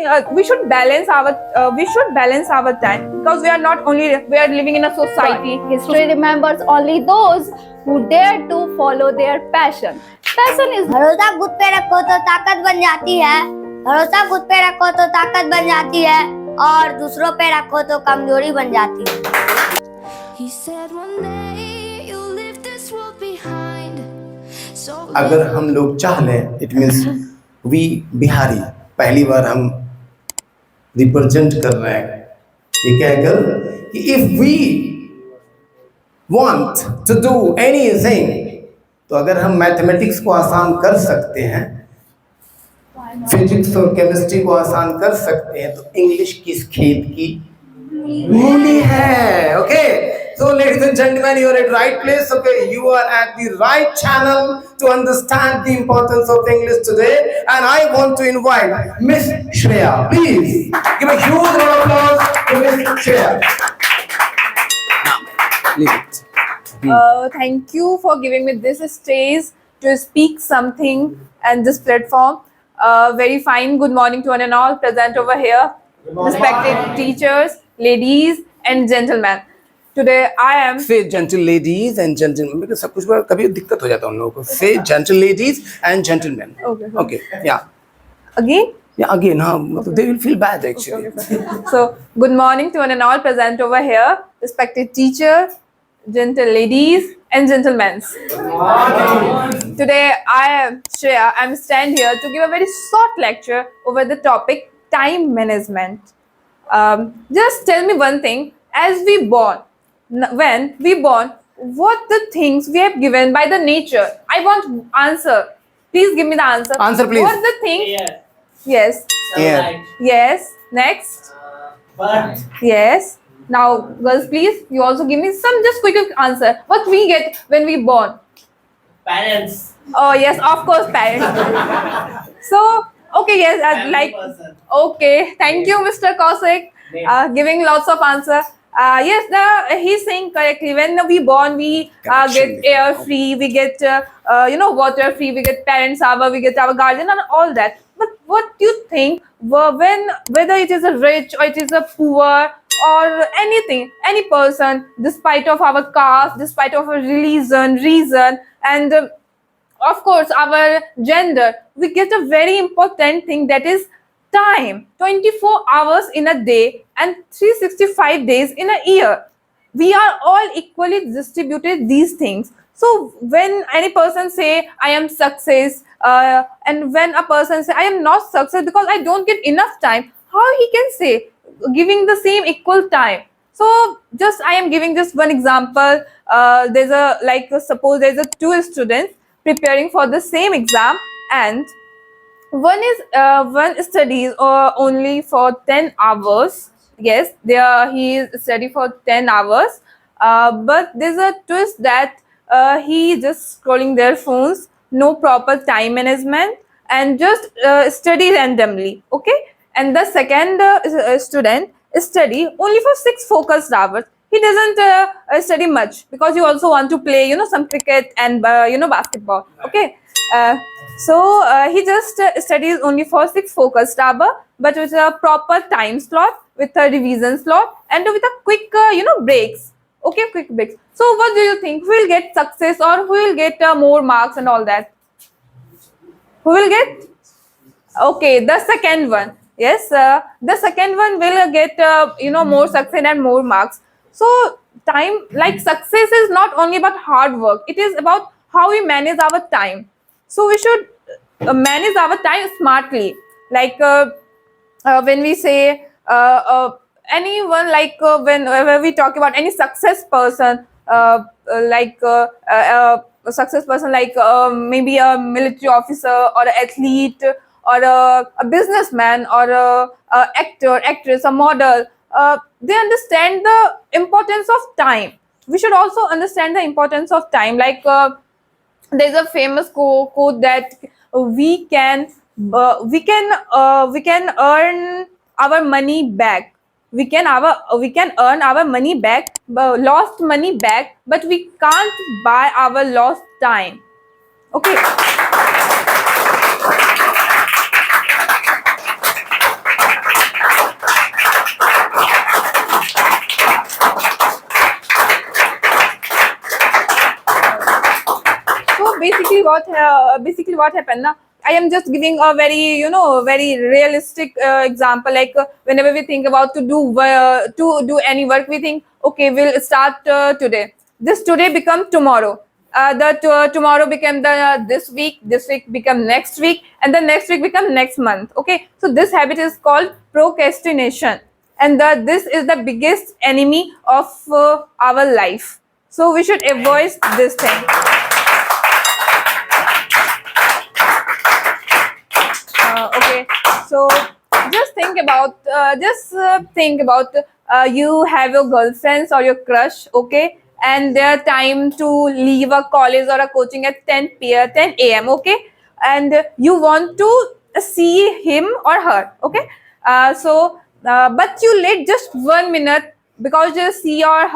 think we should balance our time, because we are living in a society. History remembers only those who dare to follow their passion. Passion is भरोसा खुद पे रखो तो ताकत बन जाती है, भरोसा खुद पे रखो तो ताकत बन जाती है, और दूसरों पे रखो तो कमजोरी बन जाती है। अगर हम लोग चाह लें, इट मीन्स वी बिहारी पहली बार हम रिप्रेजेंट कर रहे हैं ये कहकर कि if we want to do anything, तो अगर हम मैथमेटिक्स को आसान कर सकते हैं, फिजिक्स और केमिस्ट्री को आसान कर सकते हैं, तो इंग्लिश किस खेत की मूली है। Okay, so ladies and gentlemen, you are at right place. Okay, you are at the right channel to understand the importance of English today, and I want to invite Miss Shreya. Please give a huge round of applause to Miss Shreya. Leave it. Thank you for giving me this stage to speak something and this platform. Very fine. Good morning to one and all present over here, respected teachers, ladies and gentlemen. Today I am Say gentle ladies and gentlemen, because सब कुछ बार कभी दिक्कत हो जाता है उन लोगों को. Say gentle ladies and gentlemen. Okay. Okay. Yeah. again. Yeah. Again, मतलब they will feel bad actually. So good morning to one and all present over here, respected teacher, gentle ladies and gentlemen. Today I am Shreya. I'm stand here to give a very short lecture over the topic time management. Just tell me one thing. As we born, when we born, what the things we have given by the nature? I want answer. Please give me the answer. Answer, please. What the thing? Air, Yes. sunlight, Yes. Next. birth, Yes. Now, girls, please, you also give me some just quick answer. What we get when we born? parents, Oh yes, of course, parents. So, okay, yes, family like, person. okay, thank you, Mr. Kosik, giving lots of answer. Yes, he's saying correctly. When we born, we get air free, we get water free, we get parents hour, we get our guardian and all that. But what do you think whether it is a rich or it is a poor or anything, any person, despite of our caste, despite of our reason, and of course our gender, we get a very important thing, that is time. 24 hours in a day and 365 days in a year. We are all equally distributed these things. So when any person say I am success, and when a person say I am not success because I don't get enough time, how he can say giving the same equal time? So just I am giving just one example. Suppose there's a two students preparing for the same exam, and one studies only for 10 hours. Yes, he is study for 10 hours, but there's a twist that he just scrolling their phones, no proper time management, and just study randomly. Okay, and the second student study only for 6 focused hours. He doesn't study much because he also want to play some cricket and basketball. Okay, so he just studies only for 6 focused hours, but with a proper time slot, with a revision slot, and with a quick breaks. Okay, quick breaks. So what do you think, who will get success or who will get more marks and all that? Who will get? Okay, the second one. Yes, the second one will get more success and more marks. So time, like, success is not only about hard work, it is about how we manage our time. So we should manage our time smartly. Like when we say anyone, like whenever we talk about any success person, a success person like maybe a military officer or an athlete or a businessman or a actor, actress, a model, they understand the importance of time. We should also understand the importance of time. Like there's a famous quote that we can earn our money back. We can earn our money back, lost money back, but we can't buy our lost time. Okay. basically what happened na, I am just giving a very very realistic example. Like whenever we think about to do any work, we think, okay, we'll start today. This today become tomorrow. Tomorrow become the this week become next week, and the next week become next month. Okay, so this habit is called procrastination, and this is the biggest enemy of our life. So we should avoid this thing. Okay, so just think about you have your girlfriends or your crush, okay, and their time to leave a college or a coaching at 10 a.m. okay, and you want to see him or her, okay, but you late just 1 minute because just she or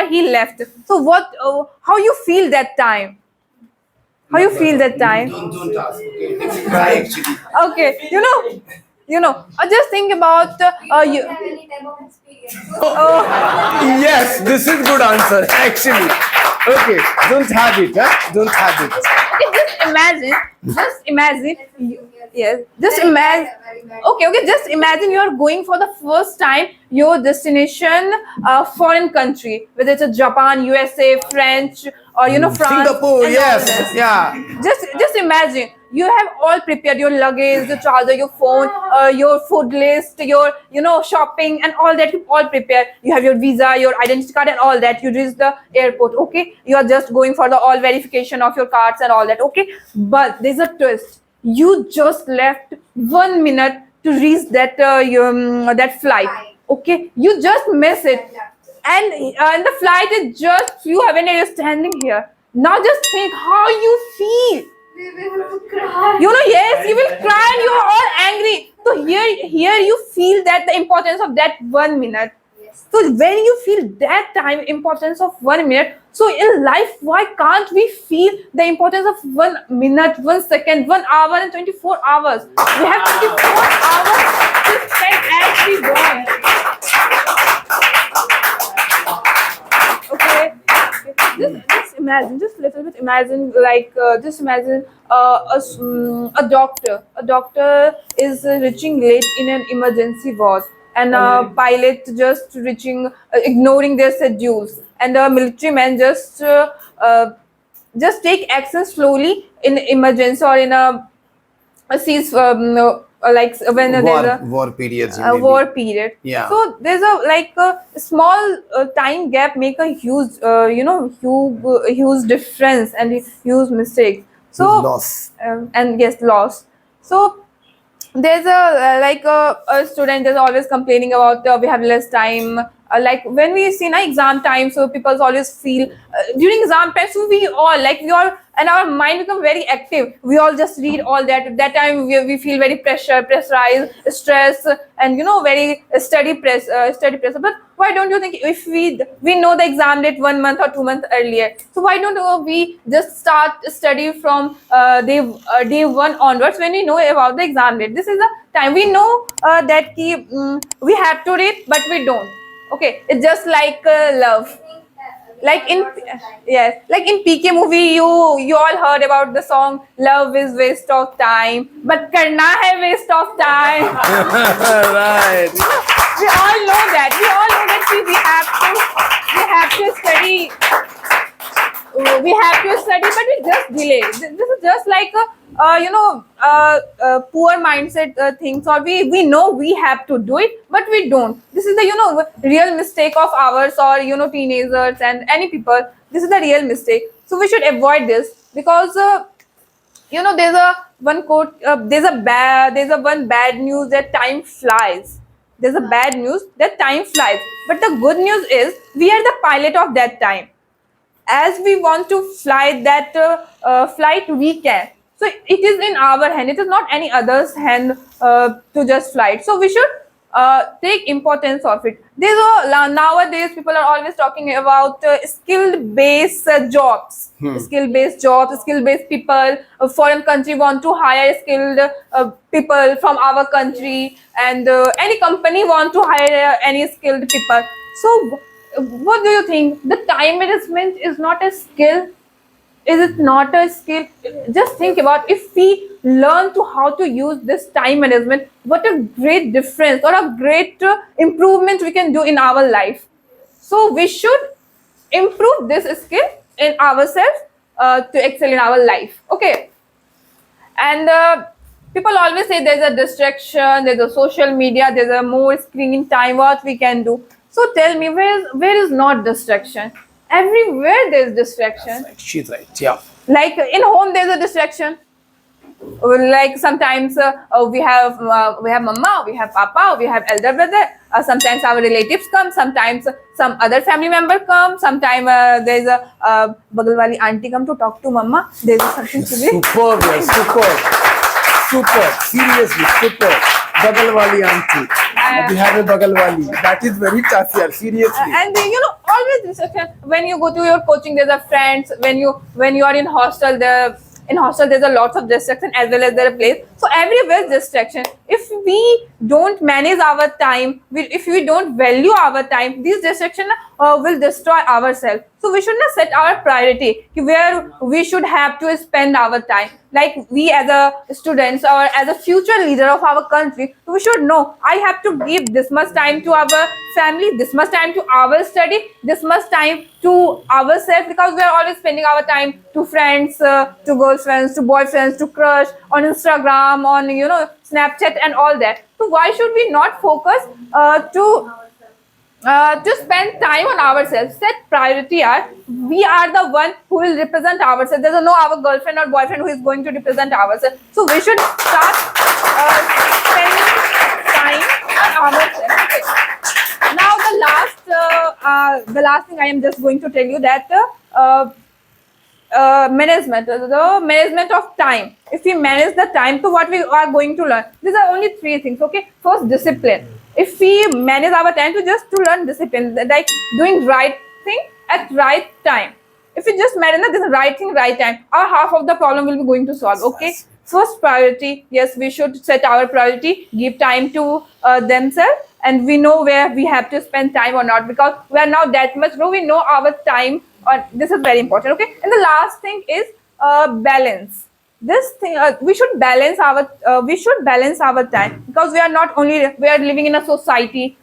he left. So how you feel that time? How you feel that time? Don't ask. Okay, let me try actually. Okay, just think about you. Yes, this is good answer actually. Okay, don't have it, huh? Don't have it. Okay, just imagine, yes, just imagine. Okay, just imagine you are going for the first time your destination, foreign country, whether it's a Japan, USA, French, or France. Singapore, and all yes, this. yeah. Just imagine you have all prepared your luggage, the charger, your phone, your food list, your shopping and all that. You all prepared. You have your visa, your identity card, and all that. You reach the airport. Okay, you are just going for the all verification of your cards and all that. Okay, but there's a twist. You just left 1 minute to reach that flight. Okay, you just miss it, and the flight is just few hours and you're standing here. Now just think how you feel. Yes, you will cry and you're all angry. So here you feel that the importance of that 1 minute. So when you feel that time importance of 1 minute, so in life, why can't we feel the importance of 1 minute, 1 second, 1 hour, and 24 hours? We have 24 hours to spend as we want. Okay. Just imagine, just little bit imagine, like just imagine a doctor. A doctor is reaching late in an emergency ward, and a pilot just reaching, ignoring their schedules, and a military man just take action slowly in emergency or in a cease, like when there's a War periods. a war period. Yeah. So there's a small time gap make a huge huge difference and a huge mistake. So Loss. and yes, loss. So there's a student is always complaining about we have less time. Like when we see exam time, so people always feel during exam time. So we all and our mind become very active. We all just read all that. At that time we feel very pressurized, stress, and very study pressure. But why don't you think if we know the exam date 1 month or 2 months earlier? So why don't we just start study from day one onwards when we know about the exam date? This is the time we know that we have to read, but we don't. Okay, it's just like love. Like in PK movie, you all heard about the song "Love is waste of time," but karna hai waste of time. Right. We all know that. We have to study. We have to study, but we just delay. This is just like a poor mindset things, or we know we have to do it, but we don't. This is the real mistake of ours, or teenagers and any people. This is the real mistake. So we should avoid this, because there's a one quote. There's a one bad news that time flies. There's a bad news that time flies, but the good news is we are the pilot of that time. As we want to fly that flight, we can. So it is in our hand. It is not any other's hand to just fly it. So we should take importance of it. Nowadays people are always talking about skill-based jobs. Skill-based jobs, skill-based people. A foreign country want to hire skilled people from our country, and any company want to hire any skilled people. So what do you think? The time management is not a skill. Is it not a skill? Just think about if we learn to how to use this time management, what a great difference or a great improvement we can do in our life. So we should improve this skill in ourselves to excel in our life. Okay. And people always say there's a distraction, there's a social media, there's a more screen time, what we can do. So tell me, where is not distraction? Everywhere there's distraction. She's right. Yeah. Like in home there's a distraction. Like sometimes we have mama, we have papa, we have elder brother. Sometimes our relatives come, sometimes some other family member come, sometimes there's a bagal wali auntie come to talk to mama. There's something to be. Superb, yeah, super. Seriously, super. Bagal wali auntie. We have a bagal wali. That is very tough, yeah. Seriously. And you know, always distraction. When you go to your coaching, there's a friends. When you are in hostel, there's a lot of distraction as well as there are place. So everywhere is distraction. If we don't manage our time, if we don't value our time, these distractions will destroy ourselves. So we should not set our priority where we should have to spend our time. Like we as a students or as a future leader of our country, we should know I have to give this much time to our family, this much time to our study, this much time to ourselves, because we are always spending our time to friends, to girlfriends, to boyfriends, to crush on Instagram, on Snapchat and all that. So why should we not focus to spend time on ourselves? Set priority. We are the one who will represent ourselves. There's no our girlfriend or boyfriend who is going to represent ourselves. So we should start spending time on ourselves. Okay. Now the last thing I am just going to tell you that the management of time. If we manage the time, so what we are going to learn? These are only three things. Okay. First, discipline. If we manage our time to learn discipline, like doing right thing at right time. If we just manage this right thing, right time, our half of the problem will be going to solve. Okay. First priority, yes, we should set our priority, give time to themselves, and we know where we have to spend time or not, because we are now that much grow. We know our time. This is very important. Okay. And the last thing is balance. This thing we should balance our time, because we are living in a society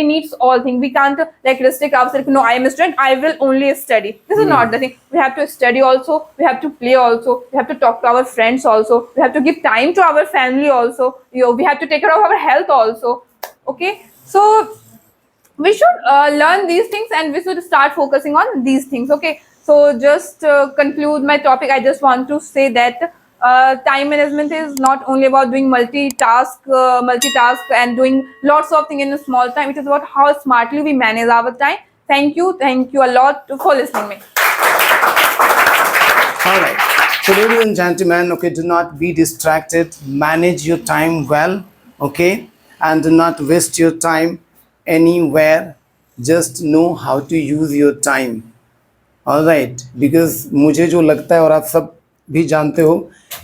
needs all things. We can't like restrict ourselves. No, I am a student, I will only study. This is not the thing. We have to study also, we have to play also, we have to talk to our friends also, we have to give time to our family also, we have to take care of our health also. Okay. So we should learn these things and we should start focusing on these things. Okay. So just conclude my topic, I just want to say that time management is not only about doing multitask and doing lots of things in a small time. It is about how smartly we manage our time. Thank you a lot for listening me. All right. So ladies and gentlemen, okay, do not be distracted. Manage your time well, okay, and do not waste your time anywhere. Just know how to use your time. Alright, because मुझे जो लगता है और आप सब भी जानते हो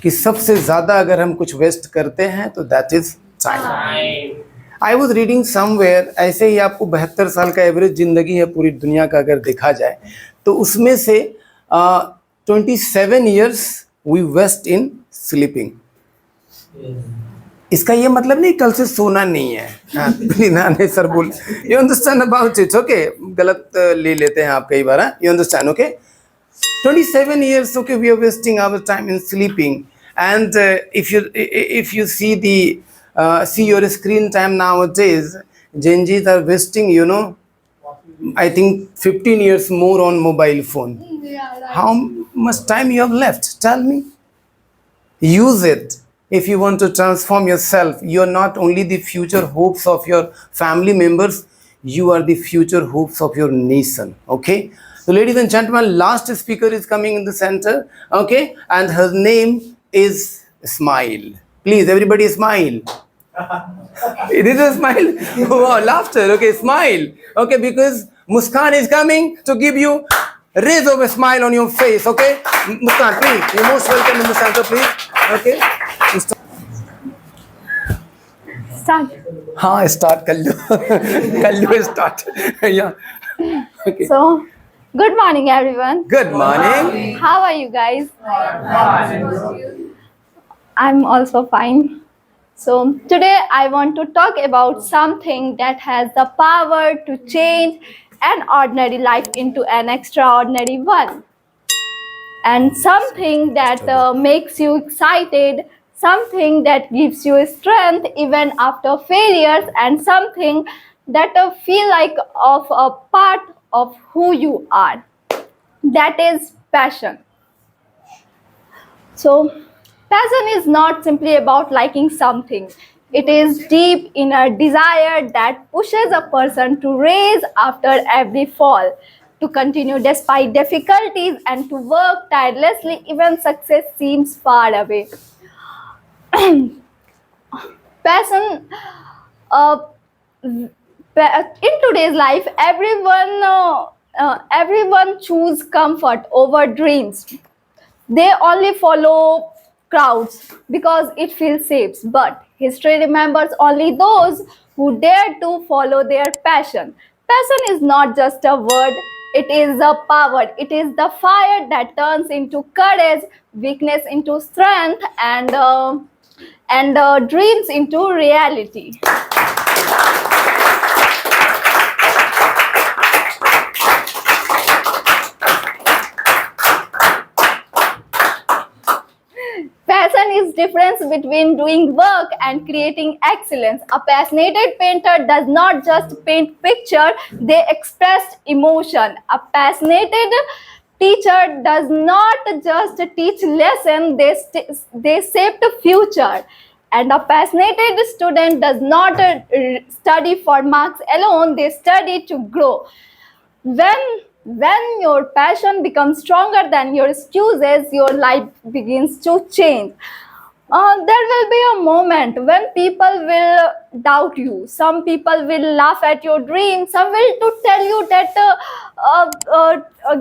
कि सबसे ज़्यादा अगर हम कुछ वेस्ट करते हैं तो that is time. I was reading somewhere, ऐसे ही आपको 72 साल का एवरेज ज़िंदगी है पूरी दुनिया का अगर देखा जाए, तो उसमें से 27 years we waste in sleeping. इसका ये मतलब नहीं कल से सोना नहीं है. नहीं सर बोल, you understand about it. Okay, गलत ले लेते हैं आप कई बार. You understand. Okay, 27 years, okay, we are wasting our time in sleeping. And if you see your screen time nowadays, Gen Zs are wasting, I think 15 years more on mobile phone. How much time you have left? Tell me. Use it. If you want to transform yourself, you are not only the future hopes of your family members, you are the future hopes of your nation. Okay. So ladies and gentlemen, last speaker is coming in the center. Okay. And her name is Smile. Please, everybody smile. It is a smile. Wow, laughter. Okay, smile. Okay, because Muskan is coming to give you raise of a smile on your face. Okay. Muskan, please. You're most welcome in the center, please. Okay. Start. हाँ, start कर लो. कर लो start. या. Okay. So, Good morning, everyone. Good morning. How are you guys? I'm also fine. So, today I want to talk about something that has the power to change an ordinary life into an extraordinary one. And something that makes you excited, something that gives you strength even after failures, and something that feel like of a part of who you are. That is passion. So, passion is not simply about liking something. It is deep inner desire that pushes a person to rise after every fall, to continue despite difficulties, and to work tirelessly even success seems far away. Passion, uh, in today's life, everyone choose comfort over dreams. They only follow crowds because it feels safe. But history remembers only those who dare to follow their passion. Passion is not just a word, it is a power. It is the fire that turns into courage, weakness into strength, and dreams into reality. Passion is difference between doing work and creating excellence. A passionate painter does not just paint picture, they express emotion. A passionate teacher does not just teach lesson, they shape the future. And a passionate student does not study for marks alone, they study to grow. When your passion becomes stronger than your excuses, your life begins to change. There will be a moment when people will doubt you. Some people will laugh at your dreams. Some will to tell you that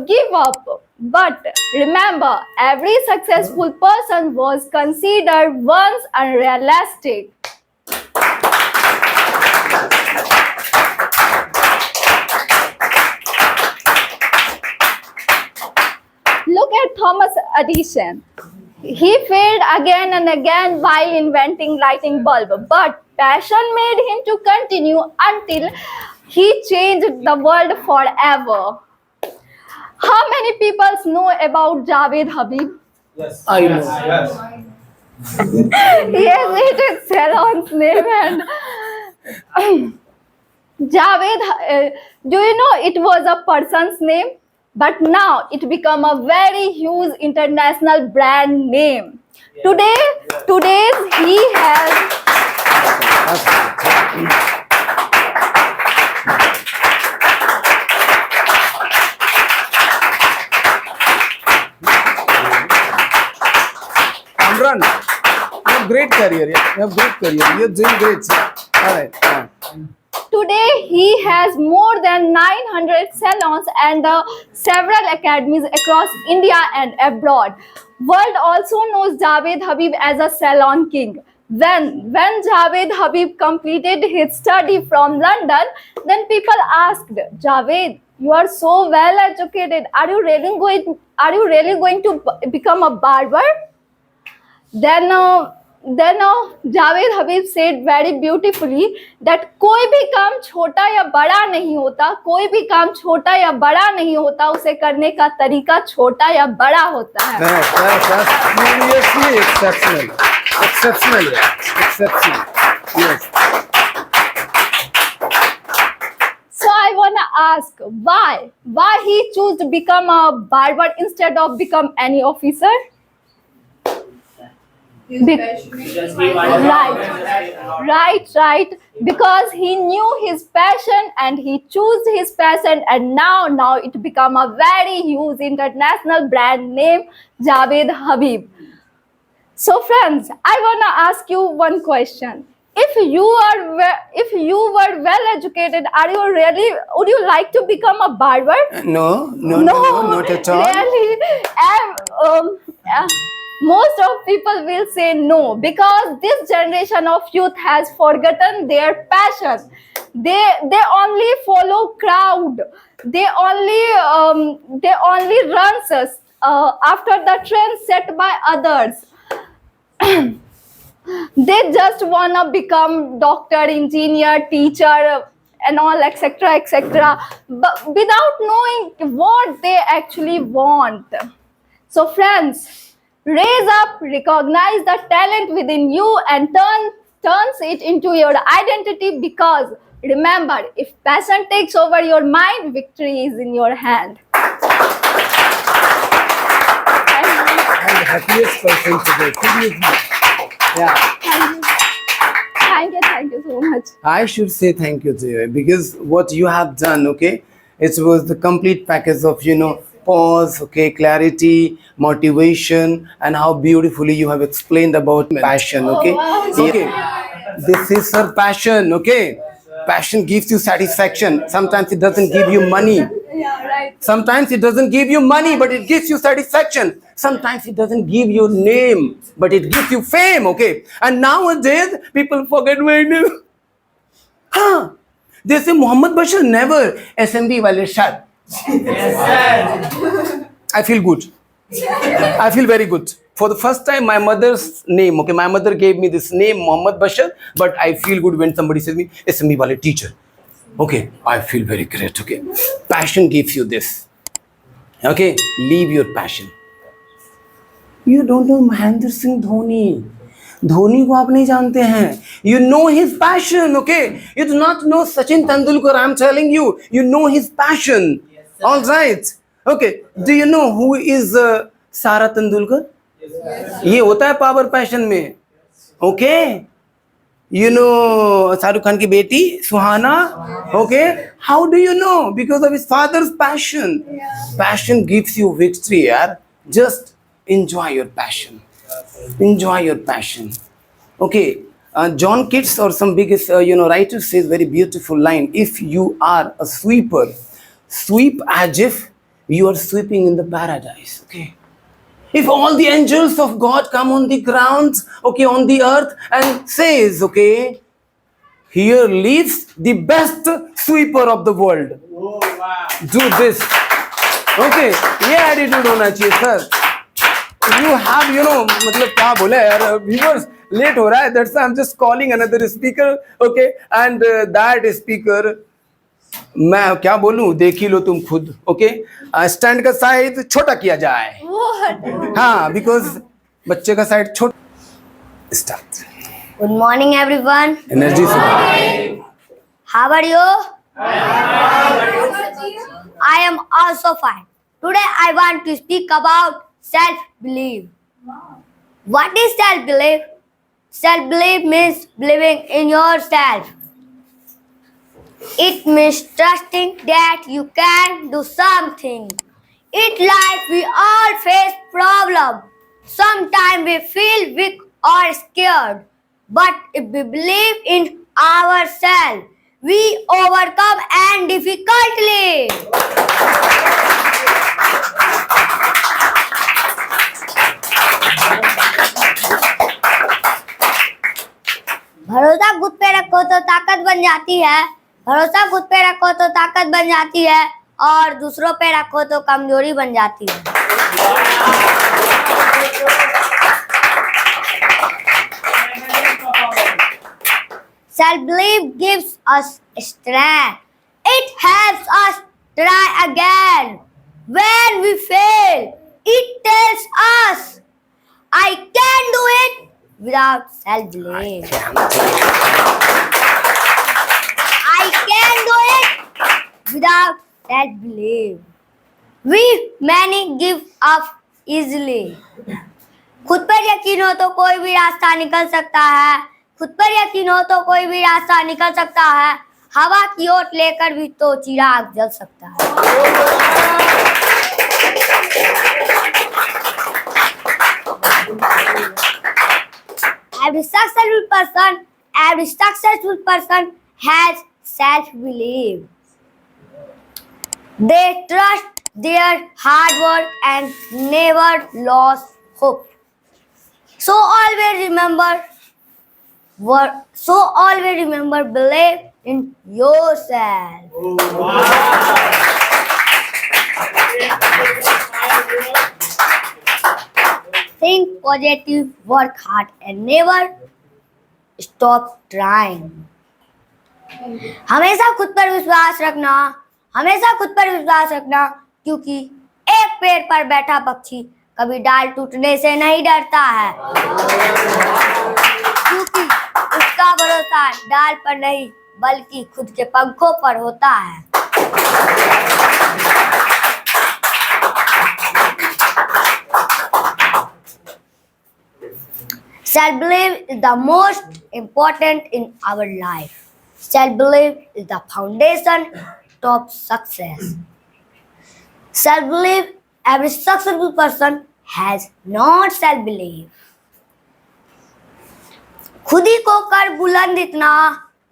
give up. But remember, every successful person was considered once unrealistic. Look at Thomas Edison. He failed again and again while inventing lighting bulb, but passion made him to continue until he changed the world forever. How many people know about Javed Habib? Yes. I know. Yes. Yes, it is Ceylon's name and Javed. Do you know it was a person's name? But now it become a very huge international brand name. Today he has Amran, you have great career. Yeah? You have great career. You're doing great. Sir. All right. Today, he has more than 900 salons and several academies across India and abroad. World also knows Javed Habib as a salon king. When Javed Habib completed his study from London, then people asked, Javed, you are so well educated. Are you really going to become a barber? Then Javed Habib said very beautifully that कोई भी काम छोटा या बड़ा नहीं होता, कोई भी काम छोटा या बड़ा नहीं होता, उसे करने का तरीका छोटा या बड़ा होता है. That's seriously exceptional. Exceptional. Exceptional. Yes. So I wanna ask why he chose to become a barber instead of become any officer? Because he wanted Right. Because he knew his passion and he chose his passion, and now it become a very huge international brand name, Javed Habib. So friends, I wanna ask you one question. If you were well educated, would you like to become a barber? No, not at all. Really, most of people will say no because this generation of youth has forgotten their passion. They only follow crowd. They only runs us after the trend set by others. They just wanna become doctor, engineer, teacher, and all, etc., etc., but without knowing what they actually want. So friends, raise up, recognize the talent within you, and turns it into your identity, because remember, if passion takes over your mind, victory is in your hand. I'm the happiest person today. Seriously. Yeah. Thank you so much. I should say thank you to you because what you have done, okay, it was the complete package of, pause, okay, clarity, motivation, and how beautifully you have explained about passion, okay? Okay, this is her passion, okay? Passion gives you satisfaction. Sometimes it doesn't give you money. Yeah, right. Sometimes it doesn't give you money, but it gives you satisfaction. Sometimes it doesn't give you name, but it gives you fame, okay? And nowadays, people forget my name. Huh? They say Muhammad Bashir never SMB wale shad. I feel good. I feel very good. For the first time, my mother's name, okay, my mother gave me this name, Muhammad Bashir, but I feel good when somebody says me, SMB wale teacher. Okay, I feel very great, okay. Passion gives you this. Okay, leave your passion. You don't know Mahendra Singh Dhoni. Dhoni को आप नहीं जानते हैं. You know his passion, okay. You do not know Sachin Tendulkar. I'm telling you, you know his passion. All right. Okay. Do you know who is Sara Tendulkar? ये होता है power passion में. Okay. You know Shahrukh Khan की बेटी सुहाना. Okay. How do you know? Because of his father's passion. Passion gives you victory, yaar. Just enjoy your passion. Enjoy your passion. Okay. John Keats or some biggest writer says very beautiful line. If you are a sweeper, sweep as if you are sweeping in the paradise. Okay. If all the angels of God come on the ground, okay, on the earth, and says, okay, here lives the best sweeper of the world. Oh, wow. Do this. Okay. ये attitude होना चाहिए, sir. You have, मतलब क्या बोले यार, viewers late हो रहा है. That's why I'm just calling another speaker, okay, and that speaker मैं क्या बोलूं, देख ही लो तुम खुद, okay. स्टैंड का साइज छोटा किया जाए. हाँ, because बच्चे का साइज छोटा. Start. Good morning, everyone. Energy से. How are you? I am also fine. Today I want to speak about self-belief. What is self-belief? Self-belief means believing in yourself. It means trusting that you can do something. In life, we all face problems. Sometimes we feel weak or scared. But if we believe in ourselves, we overcome any difficulty. भरोसा खुद पे रखो तो ताकत बन जाती है. भरोसा खुद पे रखो तो ताकत बन जाती है, और दूसरों पे रखो तो कमजोरी बन जाती है. Self-belief gives us strength. It helps us try again. When we fail, it tells us, I can do it without self-belief. I can do it without self-belief. We many give up easily. खुद पर यकीन हो तो कोई भी रास्ता निकल सकता है. खुद पर यकीन हो तो कोई भी रास्ता निकल सकता है. हवा की ओट लेकर भी तो चिराग जल सकता है. Every successful person has self-belief. They trust their hard work and never lost hope. So always remember, believe in yourself. Think positive, work hard, and never stop trying. हमेशा खुद पर विश्वास रखना, हमेशा खुद पर विश्वास रखना, क्योंकि एक पेड़ पर बैठा पक्षी कभी डाल टूटने से नहीं डरता है, क्योंकि उसका भरोसा डाल पर नहीं बल्कि खुद के पंखों पर होता है। Self-belief is the most important in our life. Self-belief is the foundation of success. Self-belief, every successful person has not self-belief. खुद ही को कर बुलंद इतना,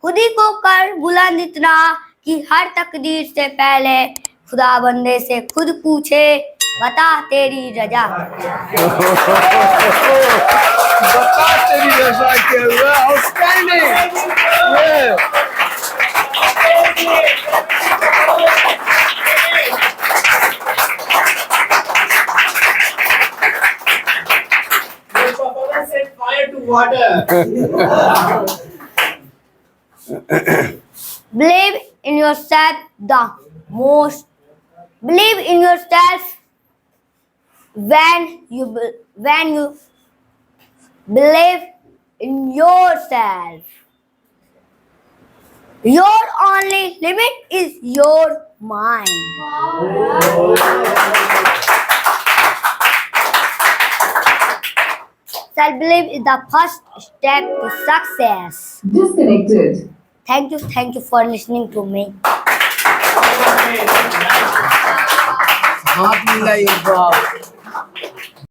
खुद ही को कर बुलंद इतना कि हर तकदीर से पहले खुदा बंदे से खुद पूछे, बता तेरी रजा। बता तेरी रजा के हुआ outstanding. Set fire to water. Believe in yourself the most. Believe in yourself when you believe in yourself. Your only limit is your mind. Self-belief is the first step to success. Disconnected. Thank you for listening to me. हाथ मिलाइए बाप।